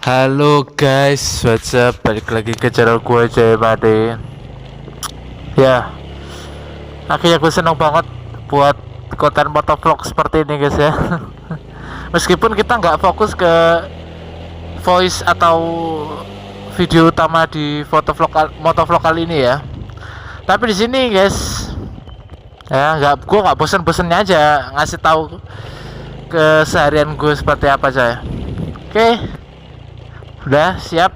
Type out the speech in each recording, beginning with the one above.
Halo guys, what's up? Balik lagi ke channel gue Jay Made. Ya, akhirnya gue seneng banget buat konten motovlog seperti ini guys ya. Meskipun kita nggak fokus ke voice atau video utama di motovlog kali ini ya. Tapi di sini guys, ya gue nggak bosan-bosannya aja ngasih tahu keseharian gue seperti apa aja. Oke. Udah siap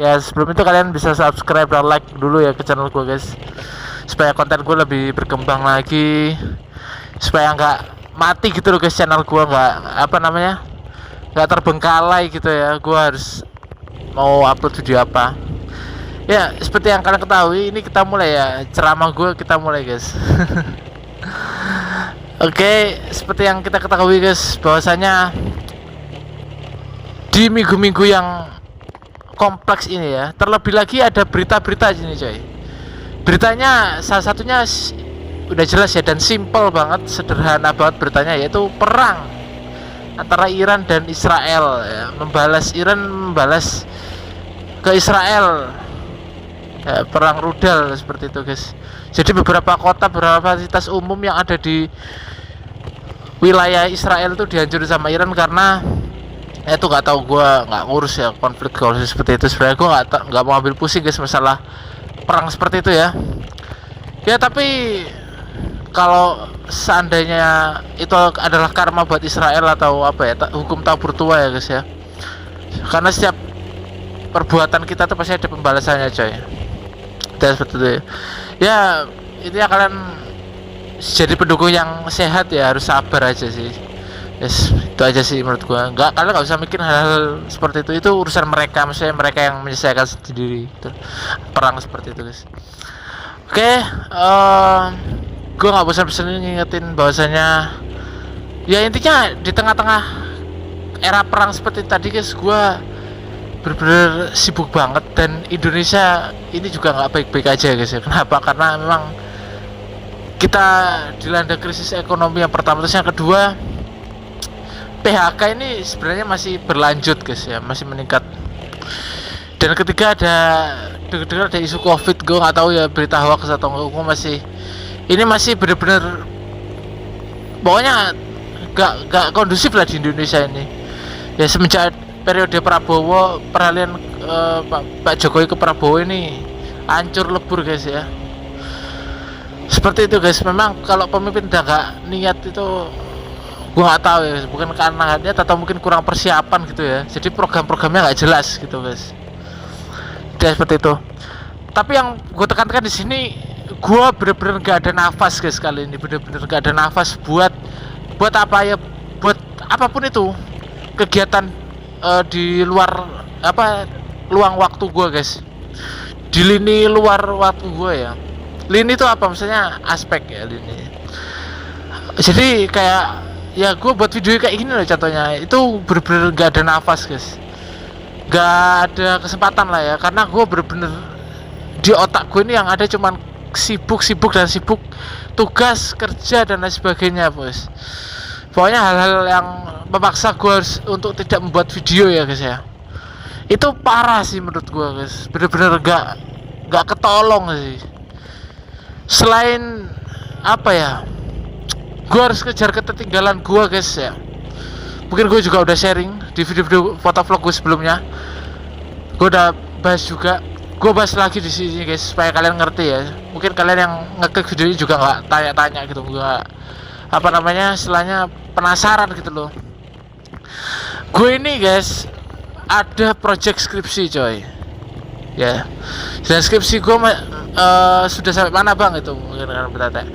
ya, sebelum itu kalian bisa subscribe dan like dulu ya ke channel gue guys, supaya konten gue lebih berkembang lagi, supaya nggak mati gitu loh guys, channel gue nggak terbengkalai gitu ya. Gue harus mau upload video apa ya. Seperti yang kalian ketahui, ini kita mulai ya, ceramah gue kita mulai guys. Oke, seperti yang kita ketahui guys, bahwasanya di minggu-minggu yang kompleks ini ya, terlebih lagi ada berita-berita sini coy. Beritanya salah satunya udah jelas ya, dan simple banget, sederhana banget beritanya, yaitu perang antara Iran dan Israel ya. Iran membalas ke Israel ya, perang rudal seperti itu guys. Jadi beberapa kota, beberapa fasilitas umum yang ada di wilayah Israel itu dihancurin sama Iran karena itu nggak tahu, gue nggak ngurus ya konflik seperti itu. Sebenarnya gue nggak mau ambil pusing guys masalah perang seperti itu ya. Ya tapi kalau seandainya itu adalah karma buat Israel atau apa ya, hukum tak bertuah ya guys ya. Karena setiap perbuatan kita tuh pasti ada pembalasannya coy. Dan seperti itu ya. Ya itu ya, kalian jadi pendukung yang sehat ya, harus sabar aja sih. Yes, itu aja sih menurut gua. Kalian nggak usah mikir hal-hal seperti itu urusan mereka, maksudnya mereka yang menyelesaikan sendiri gitu. Perang seperti itu guys. Oke, gua nggak bosan-bosan ngingetin bahwasanya ya intinya di tengah-tengah era perang seperti tadi guys, gua bener-bener sibuk banget, dan Indonesia ini juga nggak baik-baik aja guys ya. Kenapa? Karena memang kita dilanda krisis ekonomi yang pertama, terus yang kedua PHK ini sebenarnya masih berlanjut guys ya, masih meningkat. Dan ketika dengar ada isu COVID, gue nggak tahu ya berita hoax atau enggak, gue masih bener-bener pokoknya nggak kondusif lah di Indonesia ini ya. Semenjak periode Prabowo, peralihan Pak Jokowi ke Prabowo ini hancur lebur guys ya. Seperti itu guys. Memang kalau pemimpin udah nggak niat itu, gue nggak tahu ya, bukan karena niat atau mungkin kurang persiapan gitu ya. Jadi program-programnya nggak jelas gitu guys. Dia seperti itu. Tapi yang gue tekankan di sini, gue bener-bener nggak ada nafas guys kali ini, bener-bener nggak ada nafas buat apa ya, buat apapun itu kegiatan di luar luang waktu gue guys, di lini luar waktu gue ya. Lini itu apa maksudnya, aspek ya lini. Jadi kayak ya gue buat video kayak gini loh contohnya, itu bener-bener gak ada nafas guys, gak ada kesempatan lah ya, karena gue bener-bener di otak gue ini yang ada cuman sibuk tugas kerja dan lain sebagainya bos. Pokoknya hal-hal yang memaksa gue untuk tidak membuat video ya guys ya, itu parah sih menurut gue guys, bener-bener gak ketolong sih. Selain apa ya, gue harus kejar ketertinggalan gue guys ya. Mungkin gue juga udah sharing di video-video fotovlog gue sebelumnya, gue udah bahas juga, gue bahas lagi di sini guys supaya kalian ngerti ya. Mungkin kalian yang ngeklik video ini juga nggak tanya-tanya gitu, nggak istilahnya penasaran gitu loh. Gue ini guys ada project skripsi coy ya, dan skripsi gue sudah sampai mana bang itu, mungkin kalian bertanya.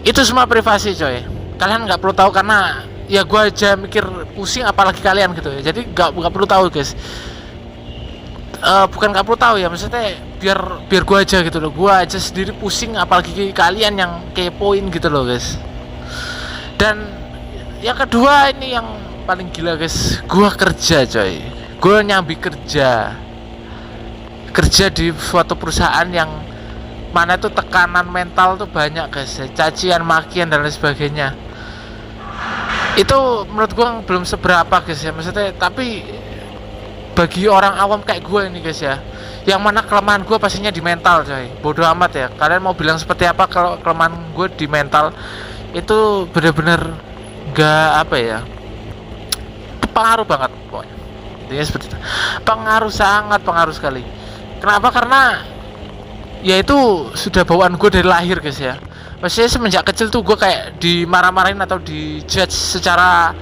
Itu semua privasi coy, kalian nggak perlu tahu, karena ya gue aja mikir pusing apalagi kalian gitu ya. Jadi nggak perlu tahu guys. Bukan nggak perlu tahu ya, maksudnya biar gue aja gitu loh, gue aja sendiri pusing apalagi kalian yang kepoin gitu loh guys. Dan yang kedua ini yang paling gila guys, gue kerja coy, gue nyambi kerja di suatu perusahaan yang mana tuh tekanan mental tuh banyak guys, cacian, makian dan lain sebagainya. Itu menurut gua belum seberapa guys ya, maksudnya. Tapi bagi orang awam kayak gue ini guys ya, yang mana kelemahan gue pastinya di mental coy. Bodoh amat ya, kalian mau bilang seperti apa, kalau kelemahan gue di mental itu bener-bener gak apa ya, pengaruh banget pokoknya. Intinya seperti itu, pengaruh, sangat pengaruh sekali. Kenapa? Karena ya itu sudah bawaan gue dari lahir guys ya. Maksudnya semenjak kecil tuh gue kayak dimarah-marahin atau dijudge secara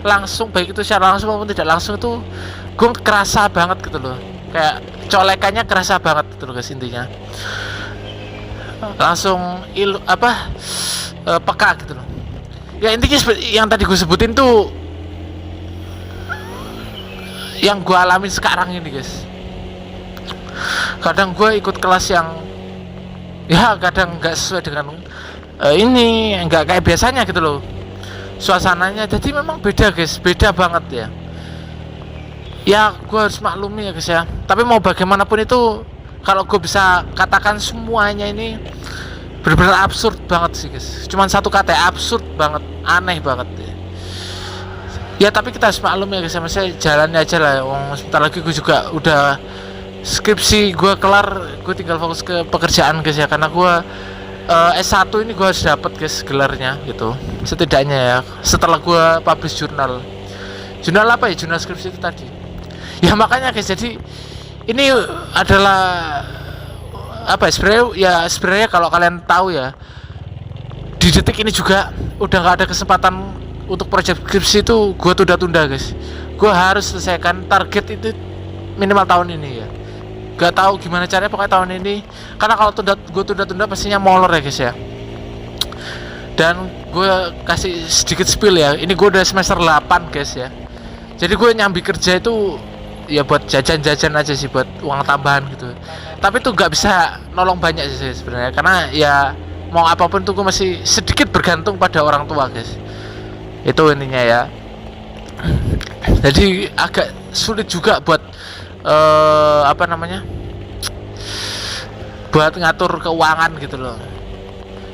langsung, baik itu secara langsung maupun tidak langsung, itu gue kerasa banget gitu loh. Kayak colekannya kerasa banget gitu loh guys, intinya langsung peka gitu loh. Ya intinya yang tadi gue sebutin tuh yang gue alamin sekarang ini guys. Kadang gue ikut kelas yang ya kadang nggak sesuai dengan ini, nggak kayak biasanya gitu loh suasananya. Jadi memang beda guys, beda banget ya. Ya gue harus maklumi ya guys ya. Tapi mau bagaimanapun itu, kalau gue bisa katakan semuanya ini benar-benar absurd banget sih guys. Cuman satu kata, absurd banget, aneh banget ya. Ya tapi kita harus maklum ya guys, saya jalannya aja lah. Sebentar lagi gue juga udah skripsi gue kelar, gue tinggal fokus ke pekerjaan guys ya. Karena gue S1 ini gue harus dapat guys gelarnya gitu, setidaknya ya, setelah gue publish jurnal apa ya, jurnal skripsi itu tadi ya. Makanya guys, jadi ini adalah apa ya, sebenarnya kalau kalian tahu ya, di detik ini juga udah nggak ada kesempatan untuk proyek skripsi itu gue tunda-tunda guys. Gue harus selesaikan target itu minimal tahun ini ya. Gak tahu gimana caranya, pokoknya tahun ini. Karena kalau gue tunda-tunda pastinya molor ya guys ya. Dan gue kasih sedikit spill ya, ini gue udah semester 8 guys ya. Jadi gue nyambi kerja itu ya buat jajan-jajan aja sih, buat uang tambahan gitu. Tapi tuh gak bisa nolong banyak sih sebenarnya, karena ya mau apapun tuh gue masih sedikit bergantung pada orang tua guys. Itu intinya ya. Jadi agak sulit juga buat buat ngatur keuangan gitu loh.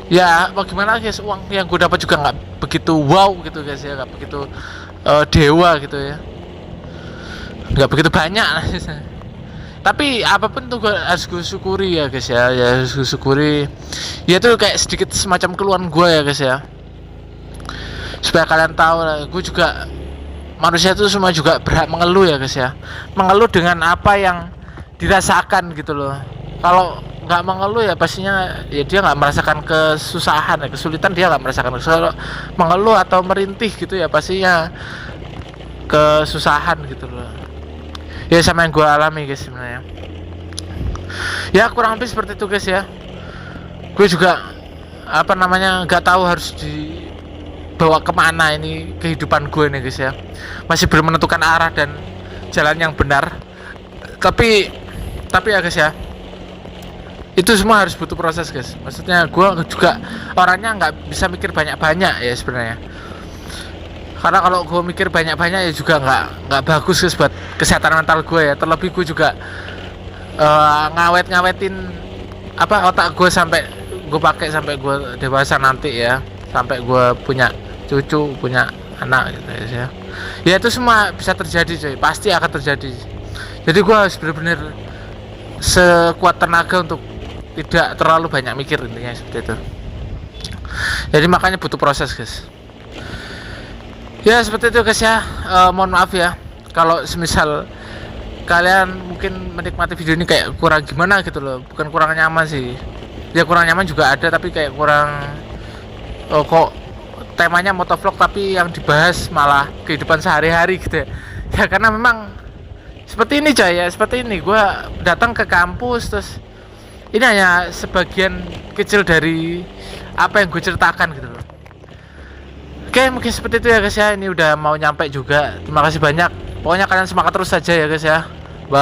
Ya bagaimana guys, uang yang gue dapat juga nggak begitu wow gitu guys ya, nggak begitu dewa gitu ya, nggak begitu banyak lah. Tapi apapun tuh harus gue syukuri ya guys ya, harus gue syukuri. Ya itu kayak sedikit semacam keluhan gue ya guys ya, supaya kalian tahu lah, gue juga manusia itu semua juga berhak mengeluh ya guys ya, mengeluh dengan apa yang dirasakan gitu loh. Kalau nggak mengeluh ya pastinya ya dia nggak merasakan kesusahan ya, kesulitan dia nggak merasakan. Kalau mengeluh atau merintih gitu ya pastinya kesusahan gitu loh. Ya sama yang gue alami guys sebenarnya. Ya kurang lebih seperti itu guys ya. Gue juga nggak tahu harus dibawa kemana ini kehidupan gue nih guys ya. Masih belum menentukan arah dan jalan yang benar. Tapi ya guys ya, itu semua harus butuh proses guys. Maksudnya gue juga orangnya nggak bisa mikir banyak-banyak ya sebenarnya. Karena kalau gue mikir banyak-banyak ya juga nggak bagus guys buat kesehatan mental gue ya. Terlebih gue juga ngawet-ngawetin otak gue sampai gue pakai sampai gue dewasa nanti ya, sampai gue punya cucu, punya anak gitu ya. Ya itu semua bisa terjadi coy, pasti akan terjadi. Jadi gue harus benar-benar sekuat tenaga untuk tidak terlalu banyak mikir, intinya seperti itu. Jadi makanya butuh proses guys. Ya seperti itu guys ya. Mohon maaf ya kalau semisal kalian mungkin menikmati video ini kayak kurang gimana gitu loh. Bukan kurang nyaman sih, ya kurang nyaman juga ada, tapi kayak kurang kok temanya motovlog tapi yang dibahas malah kehidupan sehari-hari gitu ya. Ya karena memang seperti ini coy ya, seperti ini gue datang ke kampus, terus ini hanya sebagian kecil dari apa yang gue ceritakan gitu loh. Oke, mungkin seperti itu ya guys ya. Ini udah mau nyampe juga. Terima kasih banyak. Pokoknya kalian semangat terus saja ya guys ya.